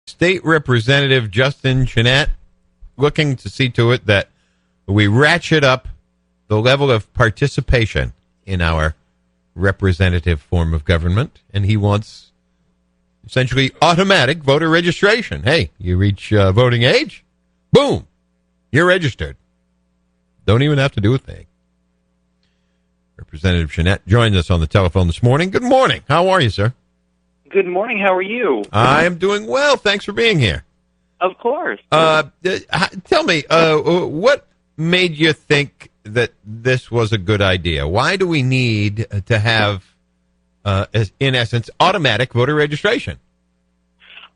State Representative Justin Chenette looking to see to it that we ratchet up the level of participation in our representative form of government, and he wants essentially automatic voter registration. Hey, you reach voting age, boom, you're registered. Don't even have to do a thing. Representative Chenette joins us on the telephone this morning. Good morning. How are you, sir? Good morning. How are you? I am doing well. Thanks for being here. Of course. Tell me, what made you think that this was a good idea? Why do we need to have, in essence, automatic voter registration?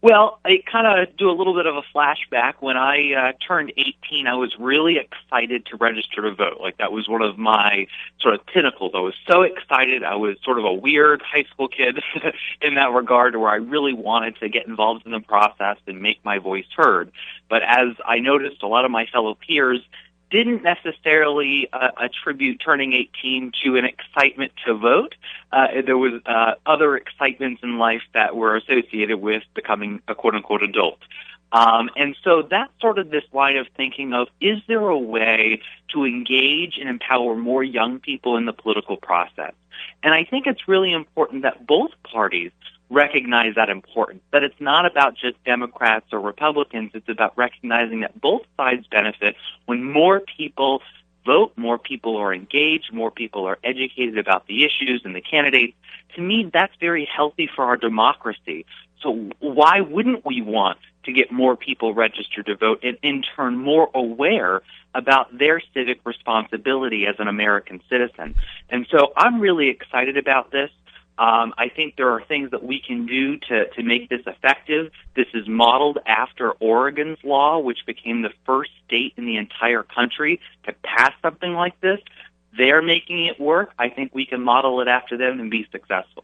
Well, I kind of do a little bit of a flashback. When I turned 18, I was really excited to register to vote. Like, that was one of my sort of pinnacles. I was so excited. I was sort of a weird high school kid in that regard, where I really wanted to get involved in the process and make my voice heard. But as I noticed, a lot of my fellow peers didn't necessarily attribute turning 18 to an excitement to vote. There was other excitements in life that were associated with becoming a quote-unquote adult. And so that's sort of this line of thinking of, is there a way to engage and empower more young people in the political process? And I think it's really important that both parties recognize that importance, that it's not about just Democrats or Republicans. It's about recognizing that both sides benefit when more people vote, more people are engaged, more people are educated about the issues and the candidates. To me, that's very healthy for our democracy. So why wouldn't we want to get more people registered to vote and in turn more aware about their civic responsibility as an American citizen? And so I'm really excited about this. I think there are things that we can do to make this effective. This is modeled after Oregon's law, which became the first state in the entire country to pass something like this. They're making it work. I think we can model it after them and be successful.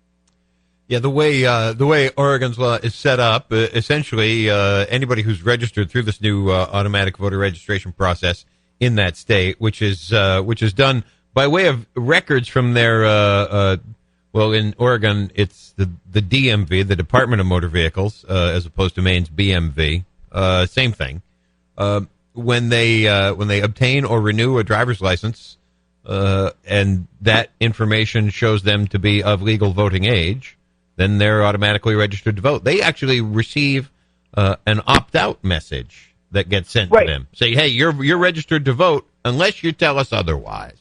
Yeah, the way Oregon's law is set up, essentially anybody who's registered through this new automatic voter registration process in that state, which is done by way of records from their well, in Oregon, it's the DMV, the Department of Motor Vehicles, as opposed to Maine's BMV. Same thing. When they obtain or renew a driver's license, and that information shows them to be of legal voting age, then they're automatically registered to vote. They actually receive an opt-out message that gets sent to them. Say, hey, you're registered to vote unless you tell us otherwise.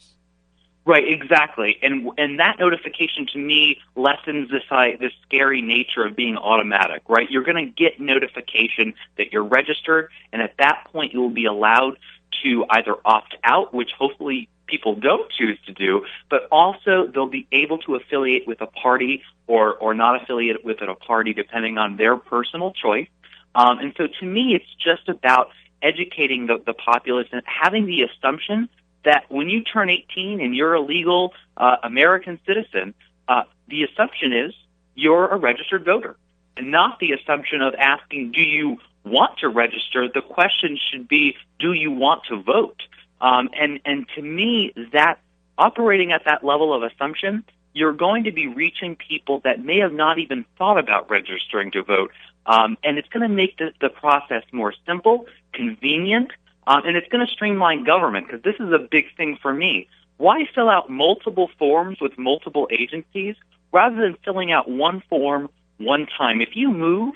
Right, exactly. And that notification to me lessens this scary nature of being automatic, right? You're going to get notification that you're registered, and at that point you will be allowed to either opt out, which hopefully people don't choose to do, but also they'll be able to affiliate with a party or not affiliate with a party depending on their personal choice. And so to me, it's just about educating the populace and having the assumption that when you turn 18 and you're a legal American citizen, the assumption is you're a registered voter, and not the assumption of asking, do you want to register? The question should be, do you want to vote? And to me, that operating at that level of assumption, you're going to be reaching people that may have not even thought about registering to vote. And it's going to make the process more simple, convenient, and it's going to streamline government, because this is a big thing for me. Why fill out multiple forms with multiple agencies rather than filling out one form one time? If you move,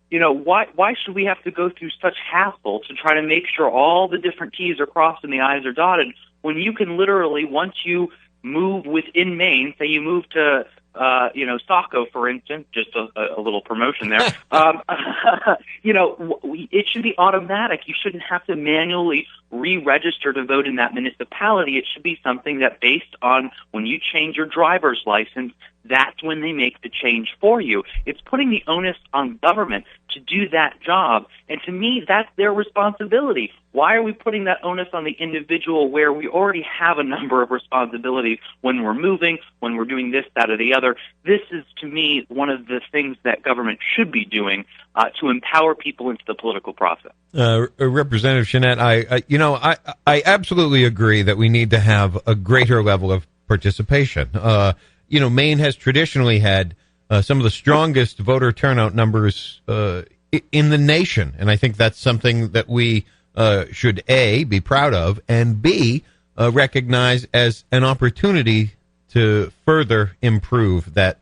why should we have to go through such hassle to try to make sure all the different T's are crossed and the I's are dotted, when you can literally, once you move within Maine, say you move to Saco, for instance, just a little promotion there. It should be automatic. You shouldn't have to manually re-register to vote in that municipality. It should be something that, based on when you change your driver's license, that's when they make the change for you. It's putting the onus on government to do that job. And to me, that's their responsibility. Why are we putting that onus on the individual where we already have a number of responsibilities when we're moving, when we're doing this, that, or the other? This is, to me, one of the things that government should be doing to empower people into the political process. Representative Chenette, I absolutely agree that we need to have a greater level of participation. Maine has traditionally had some of the strongest voter turnout numbers in the nation. And I think that's something that we should, A, be proud of, and B, recognize as an opportunity to further improve that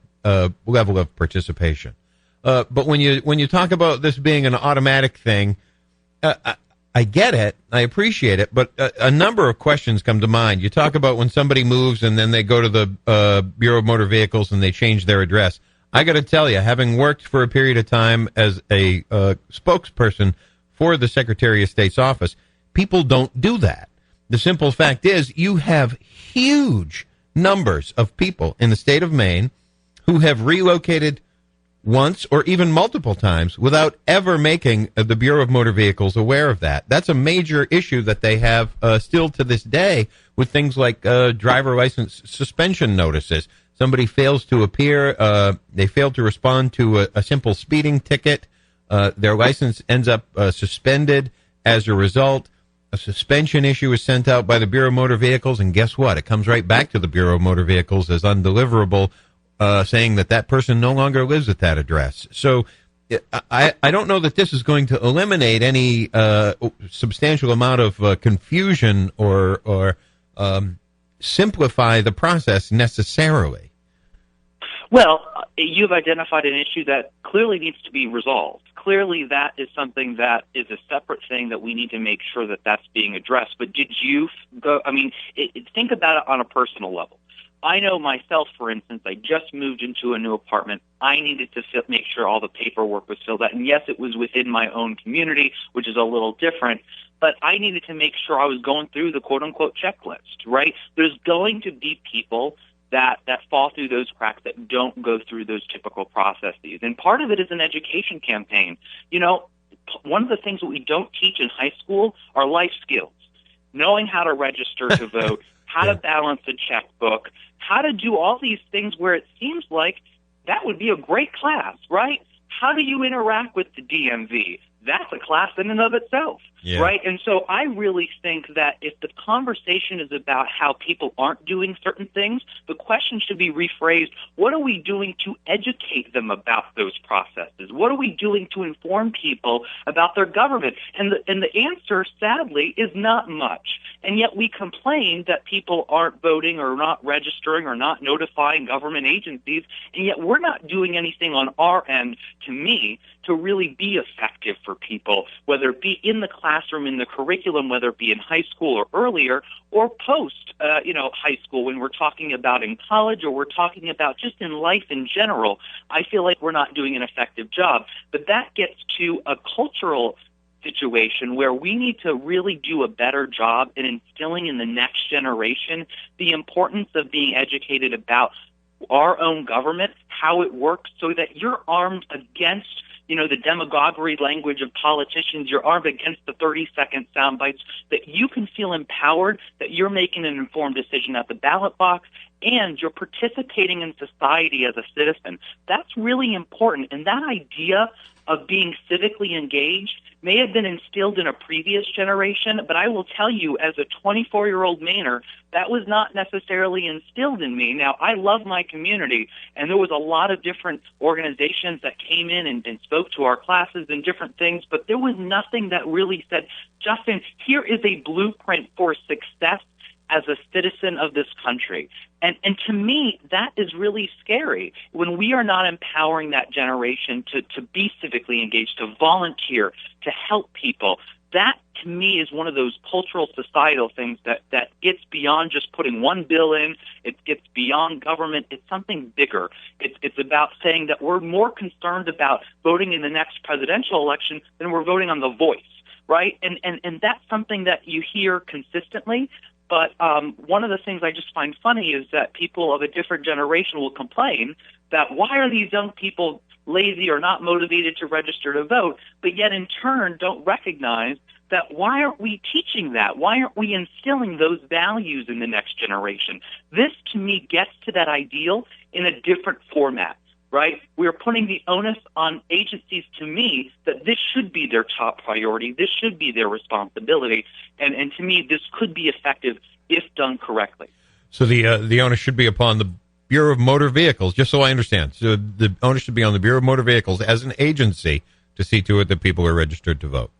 level of participation. But when you talk about this being an automatic thing, I get it, I appreciate it, but a number of questions come to mind. You talk about when somebody moves and then they go to the Bureau of Motor Vehicles and they change their address. I got to tell you, having worked for a period of time as a spokesperson for the Secretary of State's office, people don't do that. The simple fact is you have huge numbers of people in the state of Maine who have relocated once or even multiple times without ever making the Bureau of Motor Vehicles aware of that. That's a major issue that they have still to this day with things like driver license suspension notices. Somebody fails to appear, they fail to respond to a simple speeding ticket, their license ends up suspended as a result. A suspension issue is sent out by the Bureau of Motor Vehicles, and guess what? It comes right back to the Bureau of Motor Vehicles as undeliverable, saying that person no longer lives at that address. So I don't know that this is going to eliminate any substantial amount of confusion or simplify the process necessarily. Well, you've identified an issue that clearly needs to be resolved. Clearly, that is something that is a separate thing that we need to make sure that that's being addressed. But did you go, think about it on a personal level. I know myself, for instance, I just moved into a new apartment. I needed to make sure all the paperwork was filled out. And yes, it was within my own community, which is a little different. But I needed to make sure I was going through the quote-unquote checklist, right? There's going to be people that fall through those cracks, that don't go through those typical processes. And part of it is an education campaign. You know, one of the things that we don't teach in high school are life skills. Knowing how to register to vote, how to balance a checkbook, how to do all these things where it seems like that would be a great class, right? How do you interact with the DMV? That's a class in and of itself, right? And so I really think that if the conversation is about how people aren't doing certain things, the question should be rephrased. What are we doing to educate them about those processes? What are we doing to inform people about their government? And the answer, sadly, is not much. And yet we complain that people aren't voting or not registering or not notifying government agencies, and yet we're not doing anything on our end, to me, to really be effective for people, whether it be in the classroom, in the curriculum, whether it be in high school or earlier, or post, high school, when we're talking about in college or we're talking about just in life in general. I feel like we're not doing an effective job. But that gets to a cultural situation where we need to really do a better job in instilling in the next generation the importance of being educated about our own government, how it works, so that you're armed against the demagoguery language of politicians. You're armed against the 30-second sound bites, that you can feel empowered, that you're making an informed decision at the ballot box, and you're participating in society as a citizen. That's really important. And that idea of being civically engaged may have been instilled in a previous generation, but I will tell you, as a 24-year-old Mainer, that was not necessarily instilled in me. Now, I love my community, and there was a lot of different organizations that came in and spoke to our classes and different things, but there was nothing that really said, Justin, here is a blueprint for success as a citizen of this country. And to me, that is really scary when we are not empowering that generation to be civically engaged, to volunteer, to help people. That, to me, is one of those cultural, societal things that gets beyond just putting one bill in. It gets beyond government. It's something bigger. It's about saying that we're more concerned about voting in the next presidential election than we're voting on the voice, right? And that's something that you hear consistently. But one of the things I just find funny is that people of a different generation will complain that why are these young people lazy or not motivated to register to vote, but yet in turn don't recognize that why aren't we teaching that? Why aren't we instilling those values in the next generation? This, to me, gets to that ideal in a different format. Right? We're putting the onus on agencies, to me, that this should be their top priority. This should be their responsibility. And to me, this could be effective if done correctly. So the onus should be upon the Bureau of Motor Vehicles, just so I understand. So the onus should be on the Bureau of Motor Vehicles as an agency to see to it that people are registered to vote?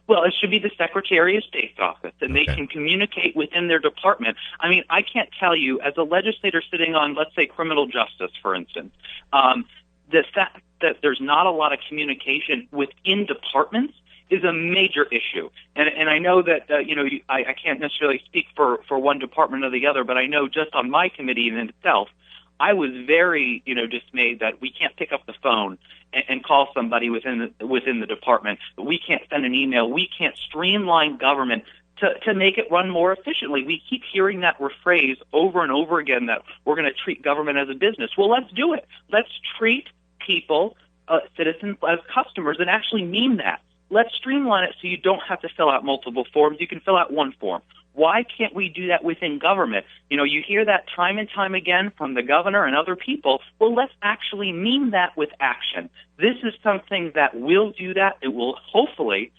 Well, it should be the Secretary of State's office, and they can communicate within their department. I mean, I can't tell you, as a legislator sitting on, let's say, criminal justice, for instance, the fact that there's not a lot of communication within departments is a major issue. And I know that, I can't necessarily speak for one department or the other, but I know just on my committee in itself, I was very, dismayed that we can't pick up the phone and call somebody within the department. We can't send an email. We can't streamline government to make it run more efficiently. We keep hearing that phrase over and over again that we're going to treat government as a business. Well, let's do it. Let's treat people, citizens, as customers and actually mean that. Let's streamline it so you don't have to fill out multiple forms. You can fill out one form. Why can't we do that within government? You hear that time and time again from the governor and other people. Well, let's actually mean that with action. This is something that will do that. It will hopefully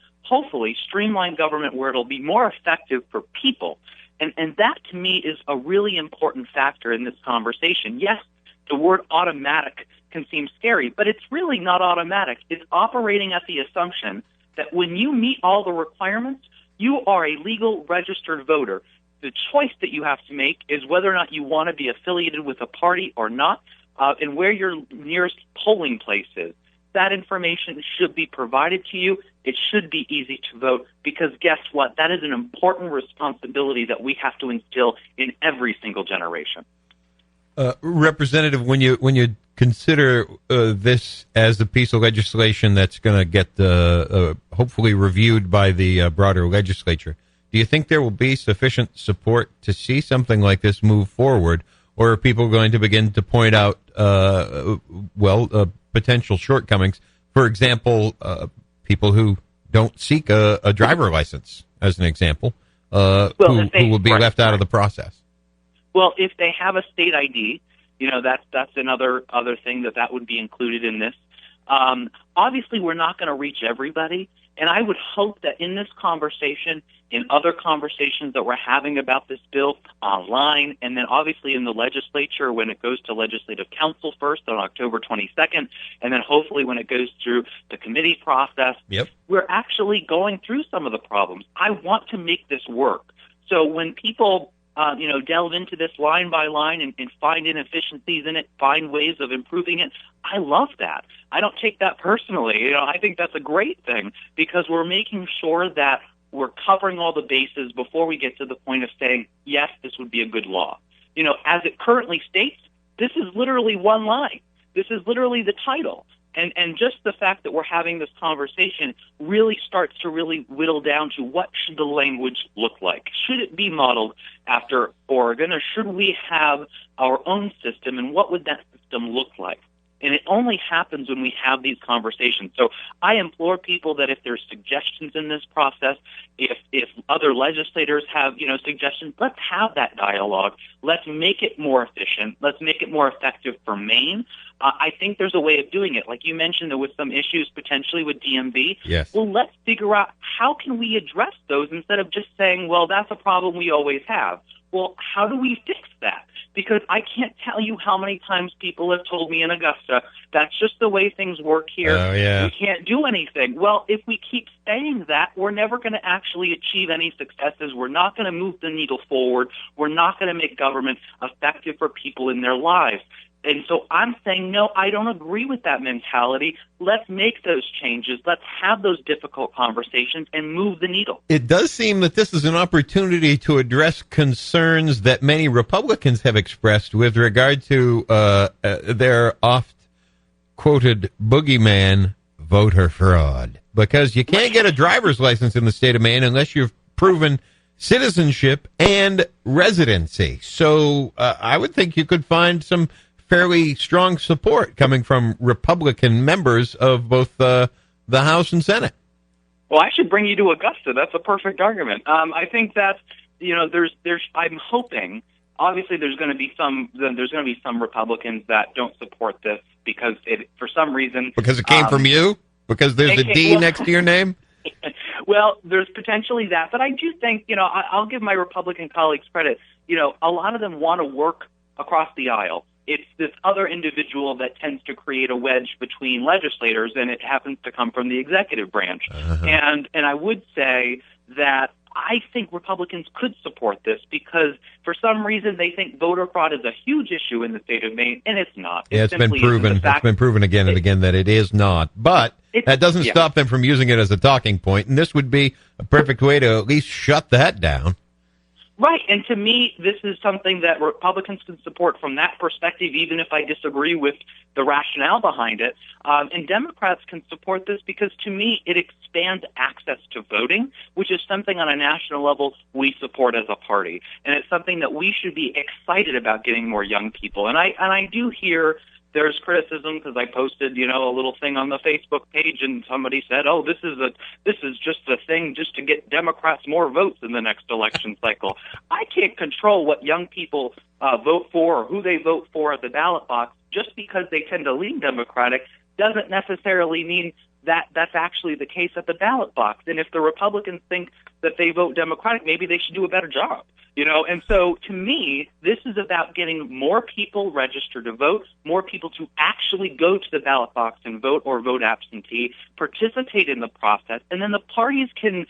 streamline government where it'll be more effective for people. And that, to me, is a really important factor in this conversation. Yes, the word automatic can seem scary, but it's really not automatic. It's operating at the assumption that when you meet all the requirements, you are a legal registered voter. The choice that you have to make is whether or not you want to be affiliated with a party or not, and where your nearest polling place is. That information should be provided to you. It should be easy to vote, because guess what? That is an important responsibility that we have to instill in every single generation. Representative, when you consider this as a piece of legislation that's going to get hopefully reviewed by the broader legislature, do you think there will be sufficient support to see something like this move forward, or are people going to begin to point out potential shortcomings? For example, people who don't seek a driver license, as an example, who will be left out of the process. Well, if they have a state ID, that's another thing that would be included in this. Obviously, we're not going to reach everybody, and I would hope that in this conversation, in other conversations that we're having about this bill online, and then obviously in the legislature when it goes to legislative council first on October 22nd, and then hopefully when it goes through the committee process, we're actually going through some of the problems. I want to make this work. So when people delve into this line by line and find inefficiencies in it, find ways of improving it, I love that. I don't take that personally. I think that's a great thing, because we're making sure that we're covering all the bases before we get to the point of saying, yes, this would be a good law. As it currently states, this is literally one line. This is literally the title. And just the fact that we're having this conversation really starts to really whittle down to what should the language look like. Should it be modeled after Oregon, or should we have our own system, and what would that system look like? And it only happens when we have these conversations. So I implore people that if there's suggestions in this process, if other legislators have, suggestions, let's have that dialogue. Let's make it more efficient. Let's make it more effective for Maine. I think there's a way of doing it. Like you mentioned, there was some issues potentially with DMV. Yes. Well, let's figure out how can we address those instead of just saying, well, that's a problem we always have. Well, how do we fix that? Because I can't tell you how many times people have told me in Augusta, that's just the way things work here. Oh, yeah. We can't do anything. Well, if we keep saying that, we're never going to actually achieve any successes. We're not going to move the needle forward. We're not going to make government effective for people in their lives. And so I'm saying, no, I don't agree with that mentality. Let's make those changes. Let's have those difficult conversations and move the needle. It does seem that this is an opportunity to address concerns that many Republicans have expressed with regard to their oft-quoted boogeyman, voter fraud. Because you can't get a driver's license in the state of Maine unless you've proven citizenship and residency. So I would think you could find some fairly strong support coming from Republican members of both the House and Senate. Well, I should bring you to Augusta. That's a perfect argument. I think that I'm hoping. Obviously, there's going to be some Republicans that don't support this because for some reason because it came from you, because there's a D next to your name. Well, there's potentially that, but I do think I'll give my Republican colleagues credit. A lot of them want to work across the aisle. It's this other individual that tends to create a wedge between legislators, and it happens to come from the executive branch. And I would say that I think Republicans could support this because for some reason they think voter fraud is a huge issue in the state of Maine, and it's not. It's been proven. It's been proven again and again that it is not. But that doesn't stop them from using it as a talking point, and this would be a perfect way to at least shut that down. Right, and to me, this is something that Republicans can support from that perspective, even if I disagree with the rationale behind it. And Democrats can support this because, to me, it expands access to voting, which is something on a national level we support as a party. And it's something that we should be excited about getting more young people. And I do hear there's criticism because I posted, a little thing on the Facebook page, and somebody said, "Oh, this is just a thing just to get Democrats more votes in the next election cycle." I can't control what young people vote for or who they vote for at the ballot box. Just because they tend to lean Democratic doesn't necessarily mean that that's actually the case at the ballot box. And if the Republicans think that they vote Democratic, maybe they should do a better job. And so to me, this is about getting more people registered to vote, more people to actually go to the ballot box and vote or vote absentee, participate in the process, and then the parties can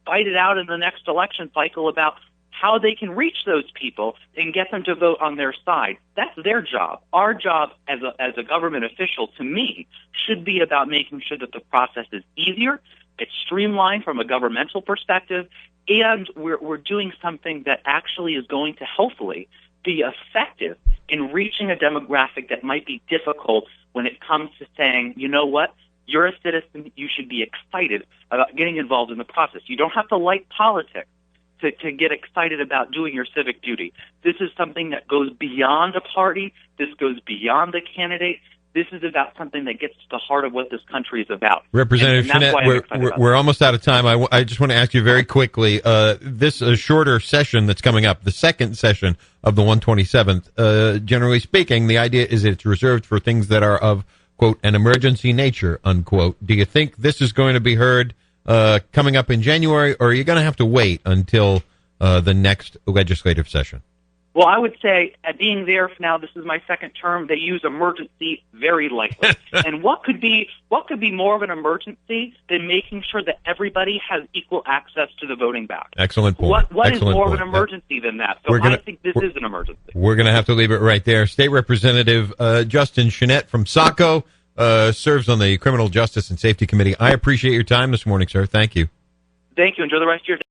fight it out in the next election cycle about how they can reach those people and get them to vote on their side. That's their job. Our job as a government official, to me, should be about making sure that the process is easier, it's streamlined from a governmental perspective, and we're doing something that actually is going to hopefully be effective in reaching a demographic that might be difficult when it comes to saying, you know what, you're a citizen, you should be excited about getting involved in the process. You don't have to like politics to get excited about doing your civic duty. This is something that goes beyond a party. This goes beyond the candidate. This is about something that gets to the heart of what this country is about. Representative Chenette, we're almost out of time. I just want to ask you very quickly, this shorter session that's coming up, the second session of the 127th, generally speaking, the idea is that it's reserved for things that are of, quote, an emergency nature, unquote. Do you think this is going to be heard coming up in January, or are you going to have to wait until the next legislative session? Well, I would say, being there now, this is my second term, they use emergency very lightly. And what could be more of an emergency than making sure that everybody has equal access to the voting ballot? Excellent point. What Excellent is more point. of an emergency than that? So I think this is an emergency. We're going to have to leave it right there. State Representative Justin Chenette from Saco serves on the Criminal Justice and Safety Committee. I appreciate your time this morning, sir. Thank you. Thank you. Enjoy the rest of your day.